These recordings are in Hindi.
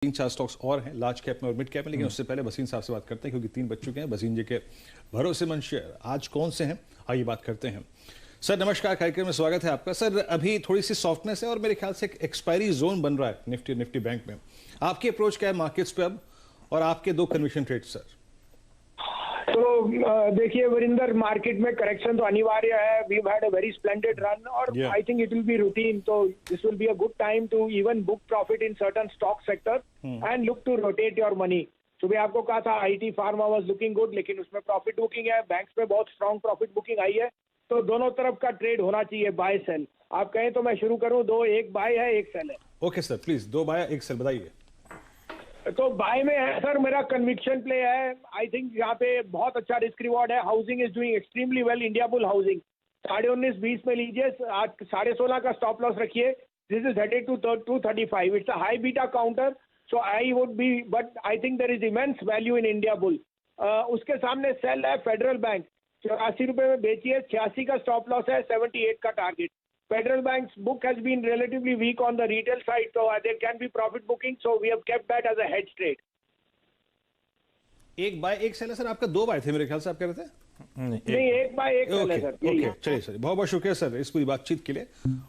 तीन चार स्टॉक्स और हैं लार्ज कैप में और मिड कैप में, लेकिन उससे पहले वसीम साहब से बात करते हैं क्योंकि 3 बज चुके हैं। वसीम जी के भरोसेमंद शेयर आज कौन से हैं, आइए बात करते हैं। सर नमस्कार, कार्यक्रम में स्वागत है आपका। सर अभी थोड़ी सी सॉफ्टनेस है और मेरे ख्याल से एक एक्सपायरी जोन बन रहा है निफ्टी बैंक में। आपकी अप्रोच क्या है मार्केट्स पे अब, और आपके 2 कन्विक्शन ट्रेड्स सर? तो देखिए वरिंदर, मार्केट में करेक्शन तो अनिवार्य है। We had a very splendid run और I think it will be routine. तो this will be a good time to even book profit in certain stock sector and look to rotate your money. सुबह आपको कहा था IT pharma was looking good, लेकिन उसमें प्रॉफिट बुकिंग है। बैंक्स में बहुत स्ट्रॉन्ग प्रॉफिट बुकिंग आई है, तो दोनों तरफ का ट्रेड होना चाहिए, बाय सेल। आप कहें तो मैं शुरू करूं, एक बाय है एक सेल है। Okay sir, please 2 buy 1 sell बताइए। तो बाय में है सर, मेरा कन्विक्शन प्ले है। आई थिंक यहाँ पे बहुत अच्छा रिस्क रिवॉर्ड है। Housing is doing extremely well. India bull housing 19.5-20 में लीजिए, आज 16.5 का स्टॉप लॉस रखिए। This is headed to 235। It's a high beta counter, so I would be, but I think there is immense value in India bull. उसके सामने सेल है फेडरल बैंक, 84 रुपए में बेचिए। 86 का स्टॉप लॉस है, 78 का target. Federal Bank's book has been relatively weak on the retail side, so there can be profit booking, so we have kept that as a hedge trade. 1 buy 1 sell है सर, आपका 2 बाय थे मेरे ख्याल से, आप कह रहे थे? नहीं, 1 बाय 1 सेल है सर। ओके, चलिए सर, बहुत बहुत शुक्रिया सर इस पूरी बातचीत के लिए।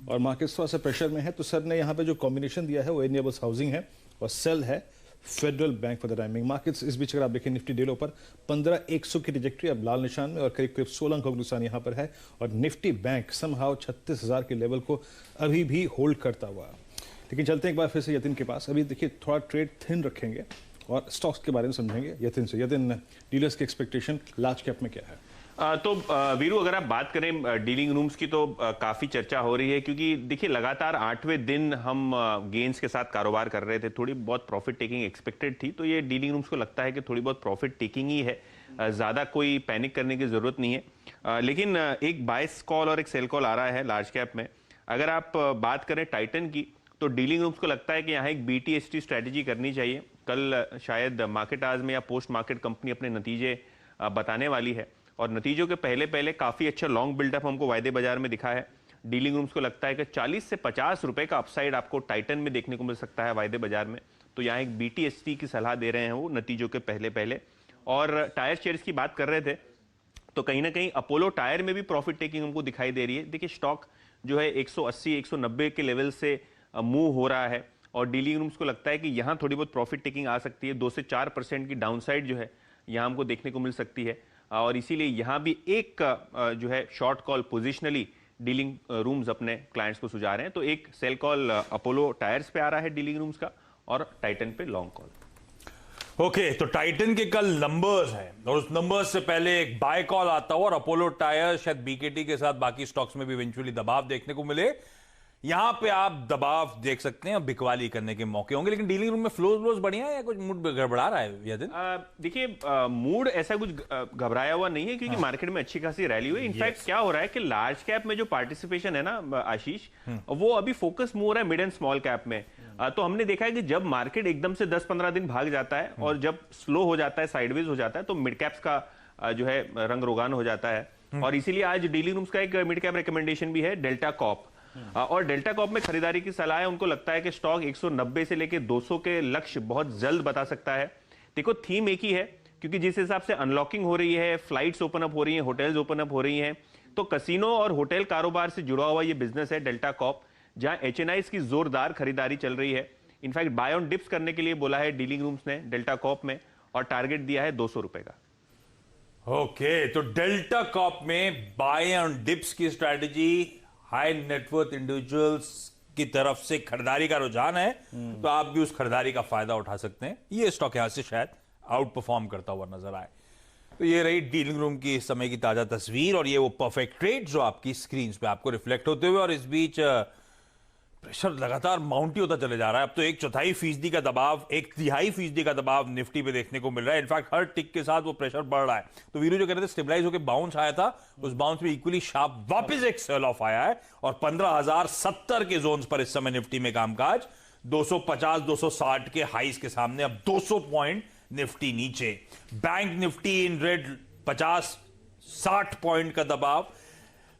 और मार्केट थोड़ा सा प्रेशर में है, तो सर ने यहाँ पे जो कॉम्बिनेशन दिया है वो इनेबल्स हाउसिंग है और सेल है federal bank for the timing. Markets इस बीच अगर आप देखें निफ्टी डेलो पर 15,100 की ट्रैजेक्टरी अब लाल निशान में और करीब करीब 16 अंकों का नुकसान यहाँ पर है। और निफ्टी बैंक समहाउ 36,000 के लेवल को अभी भी होल्ड करता हुआ। लेकिन चलते हैं एक बार फिर से यतिन के पास। अभी देखिए थोड़ा ट्रेड थिन रखेंगे और स्टॉक्स के बारे में समझेंगे यतिन से। यतिन, डीलर्स की एक्सपेक्टेशन लार्ज कैप में क्या है? तो वीरू, अगर आप बात करें डीलिंग रूम्स की तो काफी चर्चा हो रही है, क्योंकि देखिए लगातार 8वें दिन हम गेन्स के साथ कारोबार कर रहे थे। थोड़ी बहुत प्रॉफिट टेकिंग एक्सपेक्टेड थी, तो ये डीलिंग रूम्स को लगता है कि थोड़ी बहुत प्रॉफिट टेकिंग ही है, ज्यादा कोई पैनिक करने की जरूरत नहीं है। लेकिन एक बाइस कॉल और एक सेल कॉल आ रहा है लार्ज कैप में। अगर आप बात करें टाइटन की, तो डीलिंग रूम्स को लगता है कि यहाँ एक BTST स्ट्रैटेजी करनी चाहिए। कल शायद मार्केट आज में या पोस्ट मार्केट कंपनी अपने नतीजे बताने वाली है, और नतीजों के पहले काफी अच्छा लॉन्ग बिल्डअप हमको वायदे बाजार में दिखा है। डीलिंग रूम्स को लगता है कि 40 से 50 रुपए का अपसाइड आपको टाइटन में देखने को मिल सकता है वायदे बाजार में। तो यहाँ एक BTST की सलाह दे रहे हैं वो नतीजों के पहले। और टायर शेयर्स की बात कर रहे थे, तो कहीं ना कहीं अपोलो टायर में भी प्रॉफिट टेकिंग हमको दिखाई दे रही है। देखिए स्टॉक जो है 180-190 के लेवल से मूव हो रहा है, और डीलिंग रूम्स को लगता है कि यहाँ थोड़ी बहुत प्रॉफिट टेकिंग आ सकती है। 2 से 4% की डाउनसाइड जो है यहाँ हमको देखने को मिल सकती है, और इसीलिए यहाँ भी एक जो है short call positionally dealing rooms अपने क्लाइंट्स को सुझा रहे हैं। तो एक सेल कॉल अपोलो टायर्स पे आ रहा है डीलिंग रूम्स का, और टाइटन पे लॉन्ग कॉल। ओके, तो टाइटन के कल नंबर्स हैं और उस नंबर्स से पहले एक बाय कॉल आता हुआ, और अपोलो टायर्स शायद BKT के साथ बाकी स्टॉक्स में भी इवेंचुअली दबाव देखने को मिले। यहां पे आप दबाव देख सकते हैं, बिकवाली करने के मौके होंगे। लेकिन डीलिंग रूम में फ्लोज बढ़िया है या कुछ मूड गड़बड़ा रहा है यह दिन? देखिए मूड ऐसा कुछ घबराया हुआ नहीं है, क्योंकि मार्केट में अच्छी खासी रैली हुई। इनफैक्ट क्या हो रहा है कि लार्ज कैप में जो पार्टिसिपेशन है ना आशीष, वो अभी फोकस मूव हो रहा है मिड एंड स्मॉल कैप में। तो हमने देखा है कि जब मार्केट एकदम से 10-15 दिन भाग जाता है और जब स्लो हो जाता है, साइडवेज हो जाता है, तो मिड कैप्स का जो है रंग रोगान हो जाता है। और इसीलिए आज डीलिंग रूम्स का एक मिड कैप रिकमेंडेशन भी है, डेल्टा कॉप। और डेल्टा कॉप में खरीदारी की सलाह है। उनको लगता है कि स्टॉक 190 से लेकर 200 के लक्ष्य बहुत जल्द बता सकता है। देखो थीम एक ही है, क्योंकि जिस हिसाब से अनलॉकिंग हो रही है, फ्लाइट्स ओपन अप हो रही हैं, होटल्स ओपन अप हो रही हैं, तो कसिनो और होटल कारोबार से जुड़ा हुआ ये बिजनेस है डेल्टा कॉप, जहां HNIs की जोरदार खरीदारी चल रही है। इनफैक्ट बाय ऑन डिप्स करने के लिए बोला है डीलिंग रूम्स ने डेल्टा कॉप में, और टारगेट दिया है 200 रुपए का। ओके, तो डेल्टा कॉप में बाय ऑन डिप्स की स्ट्रैटेजी, हाई नेटवर्थ इंडिविजुअल्स की तरफ से खरीदारी का रुझान है, तो आप भी उस खरीदारी का फायदा उठा सकते हैं। ये स्टॉक यहां से शायद आउट परफॉर्म करता हुआ नजर आए। तो ये रही डीलिंग रूम की इस समय की ताजा तस्वीर, और ये वो परफेक्ट ट्रेड जो आपकी स्क्रीन पे आपको रिफ्लेक्ट होते हुए। और इस बीच प्रेशर लगातार माउंट ही होता चले जा रहा है। अब तो 1/4% का दबाव, 1/3% का दबाव निफ्टी पे देखने को मिल रहा है। इनफैक्ट हर टिक के साथ वो प्रेशर बढ़ रहा है। तो वीरू जो कह रहे थे स्टेबलाइज होकर बाउंस आया था, उस बाउंस में इक्वली शार्प वापस एक सेल ऑफ आया है, और 15,070 के जोन्स पर इस समय निफ्टी में कामकाज। 250-260 के हाइस के सामने अब 200 पॉइंट निफ्टी नीचे। Bank Nifty in red, 50-60 point का दबाव।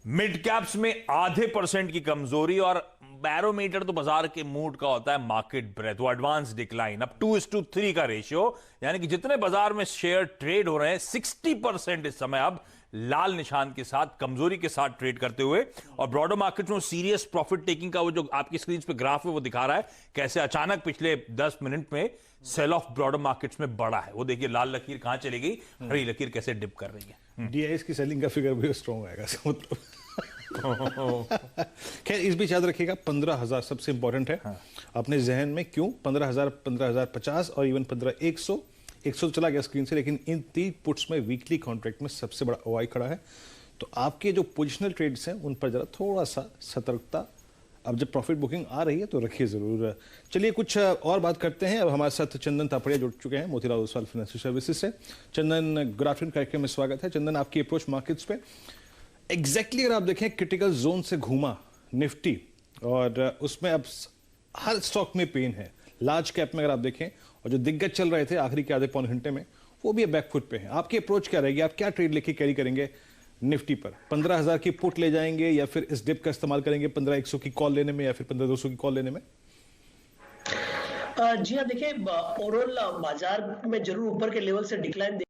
मिड कैप्स में 0.5% की कमजोरी, और बैरोमीटर तो बाजार के मूड का होता है मार्केट ब्रेथ, वो एडवांस डिक्लाइन। अब 2:3 का रेशियो, यानी कि जितने बाजार में शेयर ट्रेड हो रहे हैं 60% इस समय अब लाल निशान के साथ, कमजोरी के साथ ट्रेड करते हुए। और ब्रॉडर मार्केट में सीरियस प्रॉफिट टेकिंग का वो जो आपकी स्क्रीन पे ग्राफ है वो दिखा रहा है कैसे अचानक पिछले 10 मिनट में सेल ऑफ ब्रॉडर मार्केट्स में बढ़ा है। वो देखिए लाल लकीर कहां चली गई, हरी लकीर कैसे डिप कर रही है। डीआईएस की सेलिंग का फिगर भी स्ट्रॉन्ग आएगा मतलब खैर इस बीच याद रखिएगा 15,000 सबसे इंपॉर्टेंट है। हाँ। अपने जहन में क्यों 15,000, 15,050 और इवन 15,100 100 चला गया स्क्रीन से, लेकिन इन 3 पुट्स में वीकली कॉन्ट्रैक्ट में सबसे बड़ा ओआई खड़ा है। तो आपके जो पोजिशनल ट्रेड्स हैं उन पर जरा थोड़ा सा सतर्कता, अब जब प्रॉफिट बुकिंग आ रही है तो रखिए जरूर। चलिए कुछ और बात करते हैं। अब हमारे साथ चंदन तापड़िया जुड़ चुके हैं मोतीलाल ओसवाल फाइनेंशियल सर्विसेज से। चंदन, गुड आफ्टरनून, कार्यक्रम में स्वागत है। चंदन, आपकी अप्रोच मार्केट्स पे एग्जैक्टली अगर आप देखें क्रिटिकल जोन से घूमा निफ्टी और उसमें अब हर स्टॉक में पेन है। लार्ज कैप में अगर आप देखें और जो दिग्गज चल रहे थे आखिरी के आधे पौने घंटे में वो भी बैकफुट पे हैं। आपकी अप्रोच क्या रहेगी? आप क्या ट्रेड लेके कैरी करेंगे निफ्टी पर? 15,000 की पुट ले जाएंगे या फिर इस डिप का इस्तेमाल करेंगे 15,100 की कॉल लेने में या फिर 15,200 की कॉल लेने में? जी हाँ, देखिए ओवरऑल बाजार में जरूर ऊपर के लेवल से डिक्लाइन